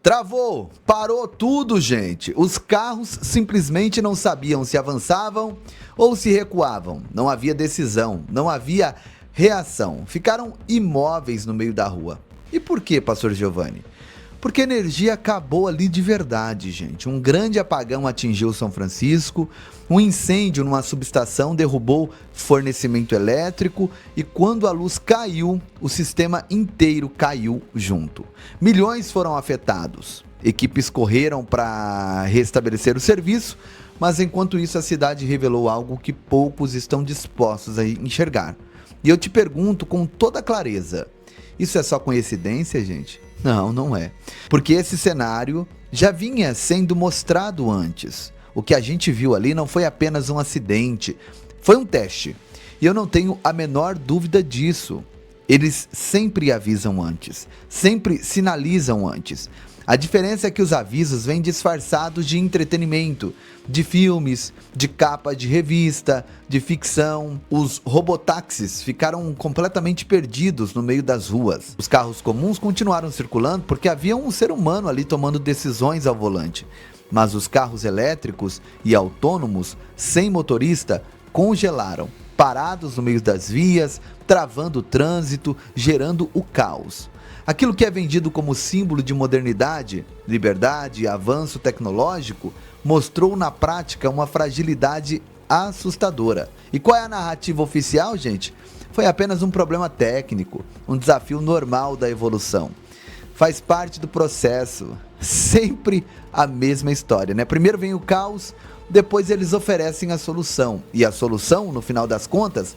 Travou, parou tudo, gente. Os carros simplesmente não sabiam se avançavam ou se recuavam. Não havia decisão, não havia reação. Ficaram imóveis no meio da rua. E por que, Pastor Giovanni? Porque a energia acabou ali de verdade, gente. Um grande apagão atingiu São Francisco, um incêndio numa subestação derrubou fornecimento elétrico e quando a luz caiu, o sistema inteiro caiu junto. Milhões foram afetados. Equipes correram para restabelecer o serviço, mas enquanto isso a cidade revelou algo que poucos estão dispostos a enxergar. E eu te pergunto com toda clareza, isso é só coincidência, gente? Não, não é. Porque esse cenário já vinha sendo mostrado antes. O que a gente viu ali não foi apenas um acidente, foi um teste. E eu não tenho a menor dúvida disso. Eles sempre avisam antes, sempre sinalizam antes. A diferença é que os avisos vêm disfarçados de entretenimento, de filmes, de capa de revista, de ficção. Os robotáxis ficaram completamente perdidos no meio das ruas. Os carros comuns continuaram circulando porque havia um ser humano ali tomando decisões ao volante. Mas os carros elétricos e autônomos, sem motorista, congelaram, parados no meio das vias, travando o trânsito, gerando o caos. Aquilo que é vendido como símbolo de modernidade, liberdade e avanço tecnológico, mostrou na prática uma fragilidade assustadora. E qual é a narrativa oficial, gente? Foi apenas um problema técnico, um desafio normal da evolução. Faz parte do processo, sempre a mesma história, né? Primeiro vem o caos, depois eles oferecem a solução. E a solução, no final das contas,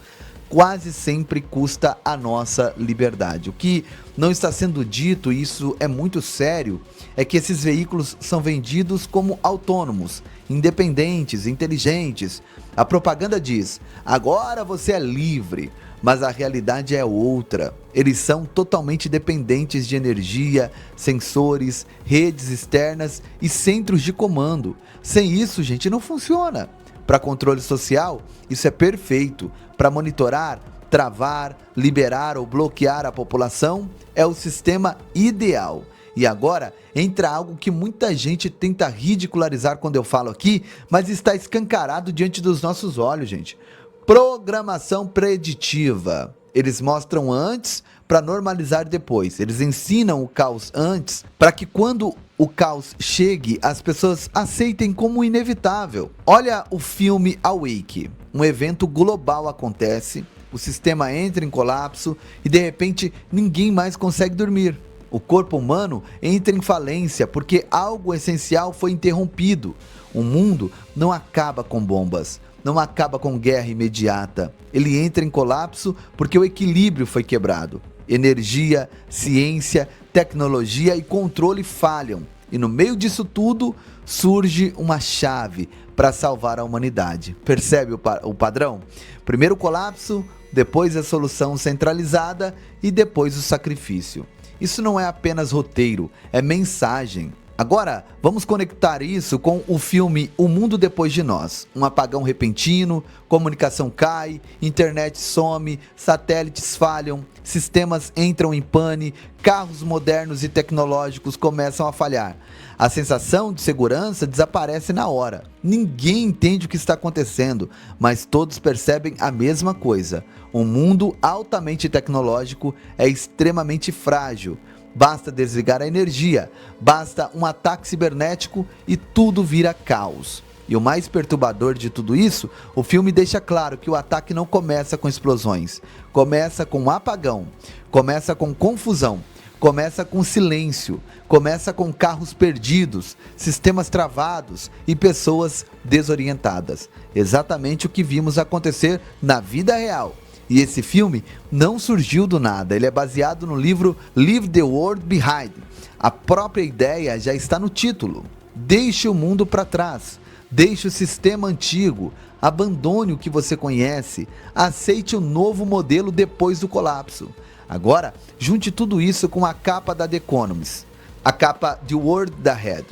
quase sempre custa a nossa liberdade. O que não está sendo dito, e isso é muito sério, é que esses veículos são vendidos como autônomos, independentes, inteligentes. A propaganda diz, agora você é livre, mas a realidade é outra. Eles são totalmente dependentes de energia, sensores, redes externas e centros de comando. Sem isso, gente, não funciona. Para controle social, isso é perfeito. Para monitorar, travar, liberar ou bloquear a população, é o sistema ideal. E agora entra algo que muita gente tenta ridicularizar quando eu falo aqui, mas está escancarado diante dos nossos olhos, gente. Programação preditiva. Eles mostram antes para normalizar depois. Eles ensinam o caos antes para que quando o caos chegue, as pessoas aceitem como inevitável. Olha o filme Awake. Um evento global acontece, o sistema entra em colapso e de repente ninguém mais consegue dormir. O corpo humano entra em falência porque algo essencial foi interrompido. O mundo não acaba com bombas, não acaba com guerra imediata. Ele entra em colapso porque o equilíbrio foi quebrado. Energia, ciência, tecnologia e controle falham. E no meio disso tudo surge uma chave para salvar a humanidade. Percebe o padrão? Primeiro o colapso, depois a solução centralizada e depois o sacrifício. Isso não é apenas roteiro, é mensagem. Agora, vamos conectar isso com o filme O Mundo Depois de Nós. Um apagão repentino, comunicação cai, internet some, satélites falham, sistemas entram em pane, carros modernos e tecnológicos começam a falhar. A sensação de segurança desaparece na hora. Ninguém entende o que está acontecendo, mas todos percebem a mesma coisa. Um mundo altamente tecnológico é extremamente frágil. Basta desligar a energia, basta um ataque cibernético e tudo vira caos. E o mais perturbador de tudo isso, o filme deixa claro que o ataque não começa com explosões, começa com um apagão, começa com confusão, começa com silêncio, começa com carros perdidos, sistemas travados e pessoas desorientadas. Exatamente o que vimos acontecer na vida real. E esse filme não surgiu do nada, ele é baseado no livro Leave the World Behind. A própria ideia já está no título. Deixe o mundo para trás, deixe o sistema antigo, abandone o que você conhece, aceite o novo modelo depois do colapso. Agora, junte tudo isso com a capa da The Economist, a capa The World Ahead.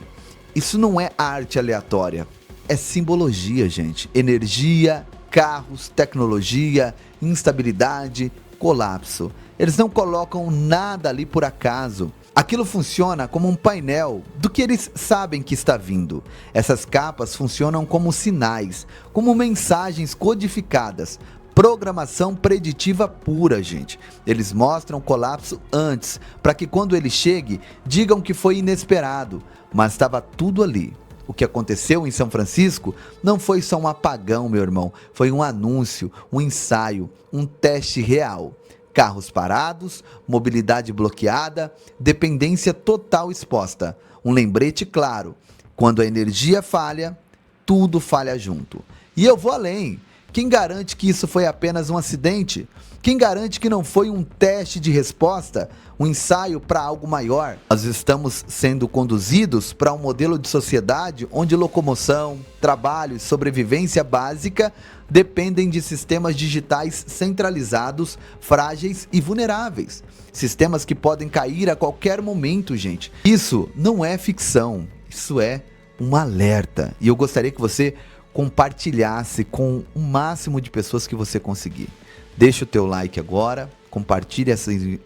Isso não é arte aleatória, é simbologia, gente. Energia, carros, tecnologia, instabilidade, colapso. Eles não colocam nada ali por acaso. Aquilo funciona como um painel do que eles sabem que está vindo. Essas capas funcionam como sinais, como mensagens codificadas, programação preditiva pura, gente. Eles mostram o colapso antes, para que quando ele chegue, digam que foi inesperado, mas estava tudo ali. O que aconteceu em São Francisco não foi só um apagão, meu irmão, foi um anúncio, um ensaio, um teste real. Carros parados, mobilidade bloqueada, dependência total exposta. Um lembrete claro: quando a energia falha, tudo falha junto. E eu vou além. Quem garante que isso foi apenas um acidente? Quem garante que não foi um teste de resposta, um ensaio para algo maior? Nós estamos sendo conduzidos para um modelo de sociedade onde locomoção, trabalho e sobrevivência básica dependem de sistemas digitais centralizados, frágeis e vulneráveis. Sistemas que podem cair a qualquer momento, gente. Isso não é ficção, isso é um alerta. E eu gostaria que você compartilhasse com o máximo de pessoas que você conseguir. Deixa o teu like agora, compartilhe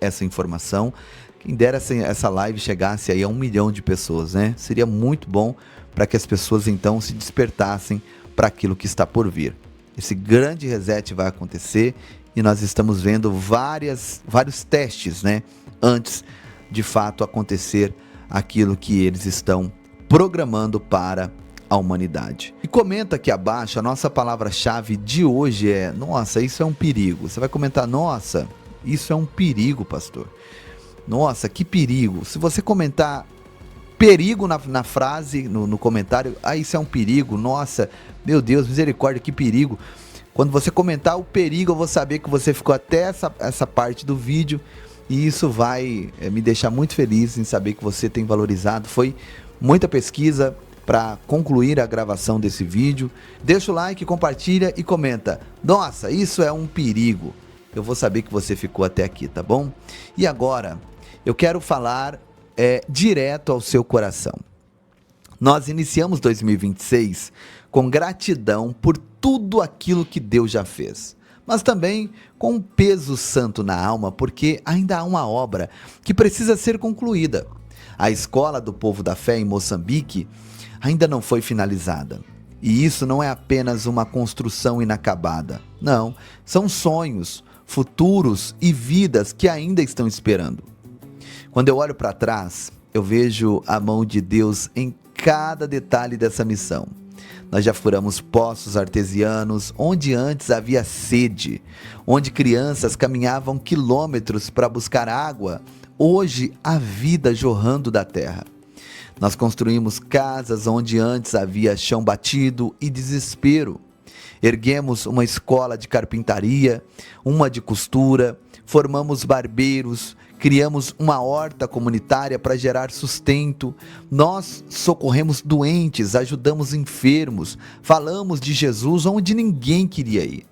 essa informação. Quem dera essa live chegasse aí a 1 milhão de pessoas, né? Seria muito bom para que as pessoas então se despertassem para aquilo que está por vir. Esse grande reset vai acontecer e nós estamos vendo vários testes, né? Antes de fato acontecer aquilo que eles estão programando para a humanidade. E comenta aqui abaixo, a nossa palavra-chave de hoje é: nossa, isso é um perigo. Você vai comentar: nossa, isso é um perigo, pastor. Nossa, que perigo. Se você comentar perigo na frase, no comentário: ah, isso é um perigo, nossa, meu Deus, misericórdia, que perigo. Quando você comentar o perigo, eu vou saber que você ficou até essa parte do vídeo, e isso vai me deixar muito feliz em saber que você tem valorizado. Foi muita pesquisa para concluir a gravação desse vídeo. Deixa o like, compartilha e comenta: nossa, isso é um perigo. Eu vou saber que você ficou até aqui, tá bom? E agora, eu quero falar direto ao seu coração. Nós iniciamos 2026 com gratidão por tudo aquilo que Deus já fez, mas também com um peso santo na alma, porque ainda há uma obra que precisa ser concluída. A escola do povo da fé em Moçambique ainda não foi finalizada. E isso não é apenas uma construção inacabada. Não, são sonhos, futuros e vidas que ainda estão esperando. Quando eu olho para trás, eu vejo a mão de Deus em cada detalhe dessa missão. Nós já furamos poços artesianos onde antes havia sede, onde crianças caminhavam quilômetros para buscar água. Hoje há vida jorrando da terra. Nós construímos casas onde antes havia chão batido e desespero. Erguemos uma escola de carpintaria, uma de costura, formamos barbeiros, criamos uma horta comunitária para gerar sustento. Nós socorremos doentes, ajudamos enfermos, falamos de Jesus onde ninguém queria ir.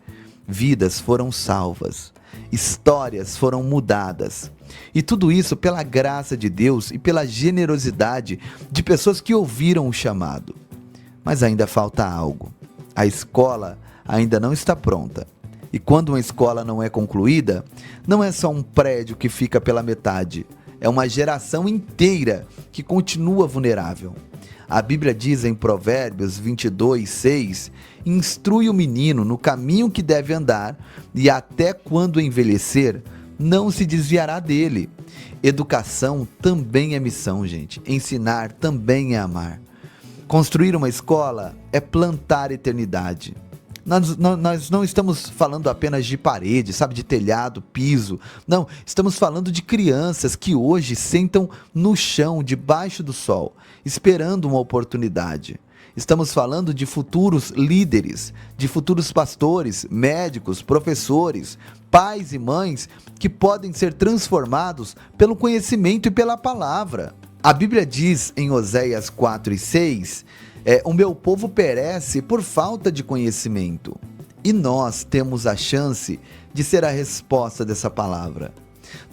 Vidas foram salvas, histórias foram mudadas. E tudo isso pela graça de Deus e pela generosidade de pessoas que ouviram o chamado. Mas ainda falta algo. A escola ainda não está pronta. E quando uma escola não é concluída, não é só um prédio que fica pela metade. É uma geração inteira que continua vulnerável. A Bíblia diz em Provérbios 22:6: instrui o menino no caminho que deve andar, e até quando envelhecer, não se desviará dele. Educação também é missão, gente. Ensinar também é amar. Construir uma escola é plantar eternidade. Nós não estamos falando apenas de parede, sabe, de telhado, piso. Não, estamos falando de crianças que hoje sentam no chão, debaixo do sol, esperando uma oportunidade. Estamos falando de futuros líderes, de futuros pastores, médicos, professores, pais e mães que podem ser transformados pelo conhecimento e pela palavra. A Bíblia diz em Oséias 4:6: o meu povo perece por falta de conhecimento. E nós temos a chance de ser a resposta dessa palavra.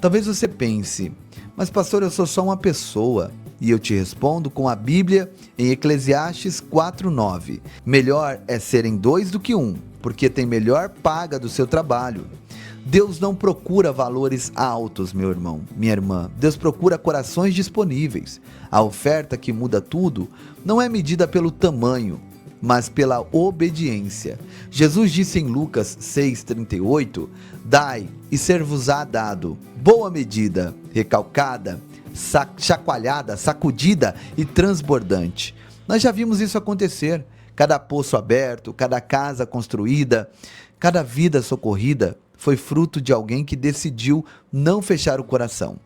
Talvez você pense: mas pastor, eu sou só uma pessoa. E eu te respondo com a Bíblia em Eclesiastes 4:9. Melhor é serem dois do que um, porque tem melhor paga do seu trabalho. Deus não procura valores altos, meu irmão, minha irmã. Deus procura corações disponíveis. A oferta que muda tudo não é medida pelo tamanho, mas pela obediência. Jesus disse em Lucas 6,38: dai e ser-vos-á dado, boa medida, recalcada, chacoalhada, sacudida e transbordante. Nós já vimos isso acontecer. Cada poço aberto, cada casa construída, cada vida socorrida foi fruto de alguém que decidiu não fechar o coração.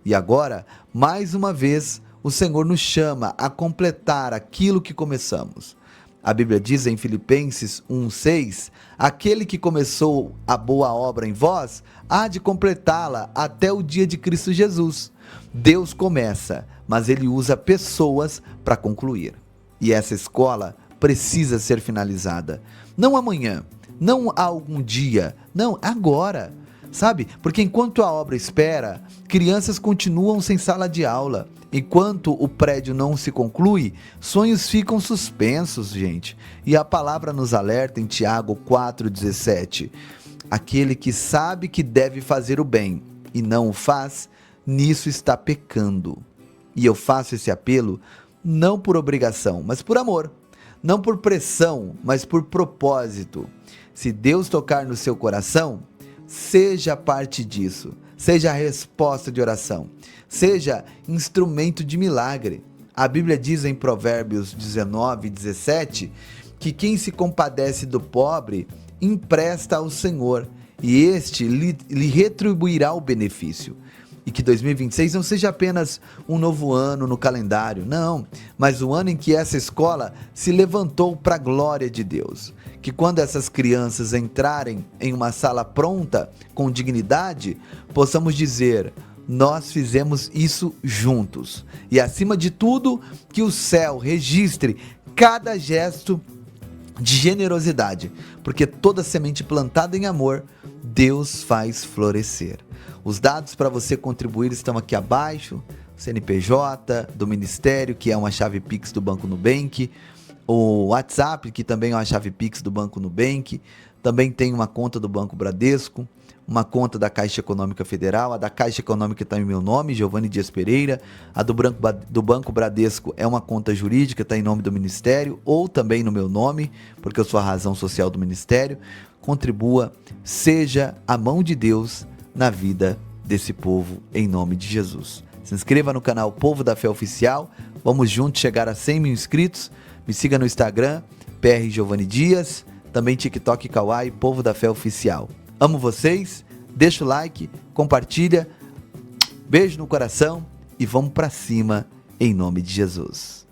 E agora, mais uma vez, o Senhor nos chama a completar aquilo que começamos. A Bíblia diz em Filipenses 1,6: aquele que começou a boa obra em vós, há de completá-la até o dia de Cristo Jesus. Deus começa, mas Ele usa pessoas para concluir. E essa escola precisa ser finalizada. Não amanhã, não algum dia, não, agora. Sabe? Porque enquanto a obra espera, crianças continuam sem sala de aula. Enquanto o prédio não se conclui, sonhos ficam suspensos, gente. E a palavra nos alerta em Tiago 4,17: aquele que sabe que deve fazer o bem e não o faz, nisso está pecando. E eu faço esse apelo não por obrigação, mas por amor. Não por pressão, mas por propósito. Se Deus tocar no seu coração, seja parte disso. Seja a resposta de oração. Seja instrumento de milagre. A Bíblia diz em Provérbios 19:17 que quem se compadece do pobre empresta ao Senhor e este lhe retribuirá o benefício. E que 2026 não seja apenas um novo ano no calendário, não, mas o ano em que essa escola se levantou para a glória de Deus. Que quando essas crianças entrarem em uma sala pronta, com dignidade, possamos dizer: nós fizemos isso juntos. E acima de tudo, que o céu registre cada gesto de generosidade, porque toda semente plantada em amor, Deus faz florescer. Os dados para você contribuir estão aqui abaixo: CNPJ do Ministério, que é uma chave Pix do Banco Nubank, o WhatsApp, que também é uma chave Pix do Banco Nubank, também tem uma conta do Banco Bradesco, uma conta da Caixa Econômica Federal. A da Caixa Econômica está em meu nome, Giovanni Dias Pereira. A do Banco Bradesco é uma conta jurídica, está em nome do Ministério, ou também no meu nome, porque eu sou a razão social do Ministério. Contribua, seja a mão de Deus na vida desse povo, em nome de Jesus. Se inscreva no canal Povo da Fé Oficial, vamos juntos chegar a 100 mil inscritos. Me siga no Instagram, PR Giovanni Dias, também TikTok e Kawaii, Povo da Fé Oficial. Amo vocês, deixa o like, compartilha, beijo no coração e vamos pra cima em nome de Jesus.